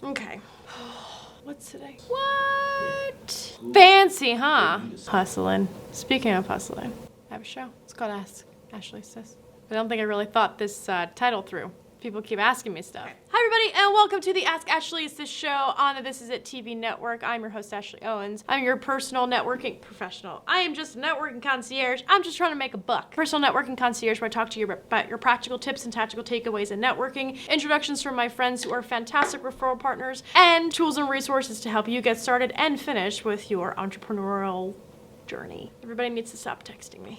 Okay. What's today? What? Fancy, huh? Hustling. Speaking of hustling, I have a show. It's called Ask Ashley Sis. I don't think I really thought this title through. People keep asking me stuff. Hi everybody, and welcome to the Ask Ashley Sis show on the This Is It TV network. I'm your host, Ashley Owens. I'm your personal networking professional. I am just a networking concierge. I'm just trying to make a buck. Personal networking concierge, where I talk to you about your practical tips and tactical takeaways in networking, introductions from my friends who are fantastic referral partners, and tools and resources to help you get started and finish with your entrepreneurial journey. Everybody needs to stop texting me.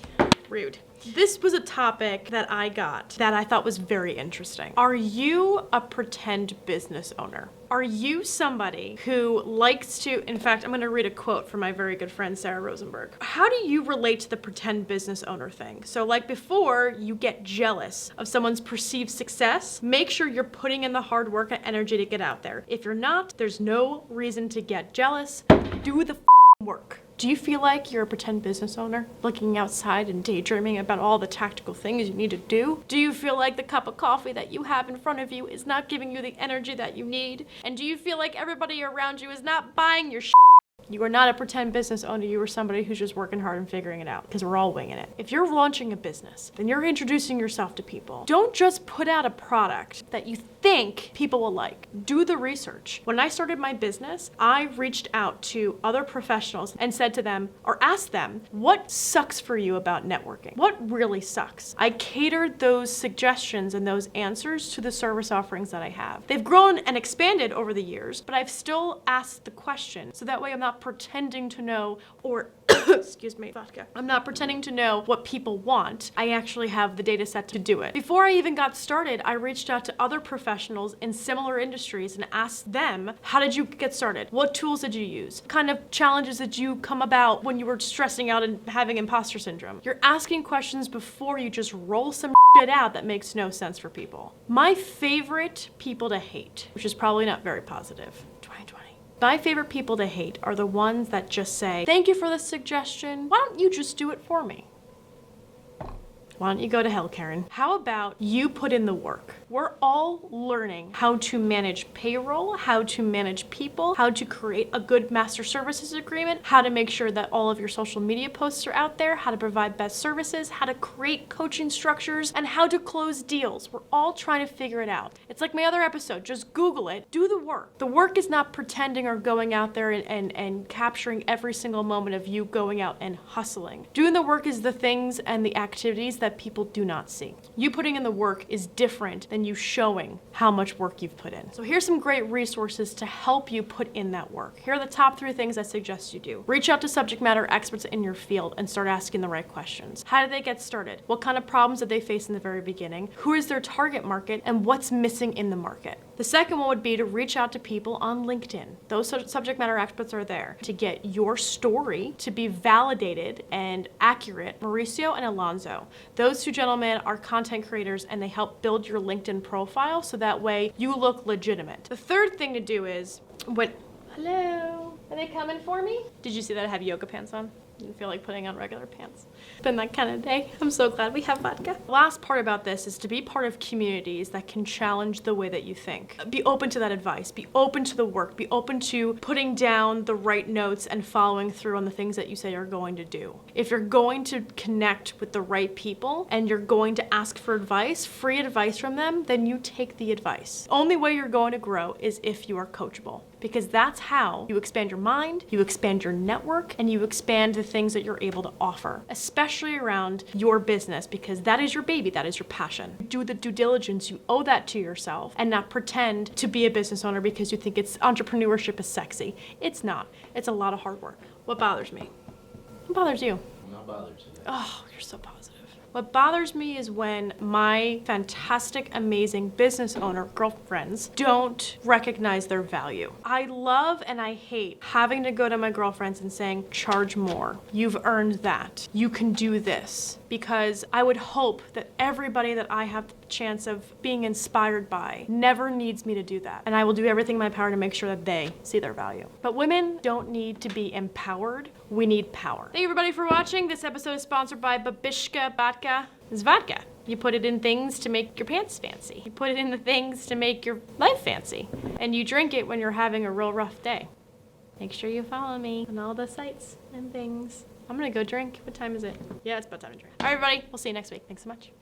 Rude. This was a topic that I got that I thought was very interesting. Are you a pretend business owner? Are you somebody who likes to, in fact, I'm going to read a quote from my very good friend, Sarah Rosenberg. How do you relate to the pretend business owner thing? So like before you get jealous of someone's perceived success, make sure you're putting in the hard work and energy to get out there. If you're not, there's no reason to get jealous. Do the work. Do you feel like you're a pretend business owner, looking outside and daydreaming about all the tactical things you need to do? Do you feel like the cup of coffee that you have in front of you is not giving you the energy that you need? And do you feel like everybody around you is not buying your shit? You are not a pretend business owner. You are somebody who's just working hard and figuring it out, because we're all winging it. If you're launching a business, then you're introducing yourself to people. Don't just put out a product that you think people will like. Do the research. When I started my business, I reached out to other professionals and said to them, or asked them, what sucks for you about networking? What really sucks? I catered those suggestions and those answers to the service offerings that I have. They've grown and expanded over the years, but I've still asked the question, so that way I'm not pretending to know, or excuse me, vodka. I'm not pretending to know what people want. I actually have the data set to do it. Before I even got started, I reached out to other professionals in similar industries and asked them, how did you get started? What tools did you use? What kind of challenges did you come about when you were stressing out and having imposter syndrome? You're asking questions before you just roll some shit out that makes no sense for people. My favorite people to hate, which is probably not very positive, 2020. My favorite people to hate are the ones that just say, thank you for the suggestion. Why don't you just do it for me? Why don't you go to hell, Karen? How about you put in the work? We're all learning how to manage payroll, how to manage people, how to create a good master services agreement, how to make sure that all of your social media posts are out there, how to provide best services, how to create coaching structures, and how to close deals. We're all trying to figure it out. It's like my other episode, just Google it, do the work. The work is not pretending or going out there and capturing every single moment of you going out and hustling. Doing the work is the things and the activities that people do not see. You putting in the work is different than you showing how much work you've put in. So here's some great resources to help you put in that work. Here are the top 3 things I suggest you do. Reach out to subject matter experts in your field and start asking the right questions. How did they get started? What kind of problems did they face in the very beginning? Who is their target market and what's missing in the market? The second one would be to reach out to people on LinkedIn. Those subject matter experts are there to get your story to be validated and accurate. Mauricio and Alonzo. Those 2 gentlemen are content creators and they help build your LinkedIn profile so that way you look legitimate. The third thing to do is hello, are they coming for me? Did you see that I have yoga pants on? Didn't feel like putting on regular pants. It's been that kind of day. I'm so glad we have vodka. The last part about this is to be part of communities that can challenge the way that you think. Be open to that advice. Be open to the work. Be open to putting down the right notes and following through on the things that you say you're going to do. If you're going to connect with the right people and you're going to ask for advice, free advice from them, then you take the advice. The only way you're going to grow is if you are coachable, because that's how you expand your mind, you expand your network, and you expand the things that you're able to offer, especially around your business, because that is your baby, that is your passion. Do the due diligence, you owe that to yourself, and not pretend to be a business owner because you think entrepreneurship is sexy. It's not. It's a lot of hard work. What bothers me? What bothers you? I'm not bothered today. Oh, you're so positive. What bothers me is when my fantastic, amazing business owner girlfriends don't recognize their value. I love and I hate having to go to my girlfriends and saying, charge more. You've earned that. You can do this. Because I would hope that everybody that I have the chance of being inspired by never needs me to do that. And I will do everything in my power to make sure that they see their value. But women don't need to be empowered. We need power. Thank you everybody for watching. This episode is sponsored by Babishka Vodka. It's vodka. You put it in things to make your pants fancy. You put it in the things to make your life fancy. And you drink it when you're having a real rough day. Make sure you follow me on all the sites and things. I'm gonna go drink. What time is it? Yeah, it's about time to drink. All right, everybody. We'll see you next week. Thanks so much.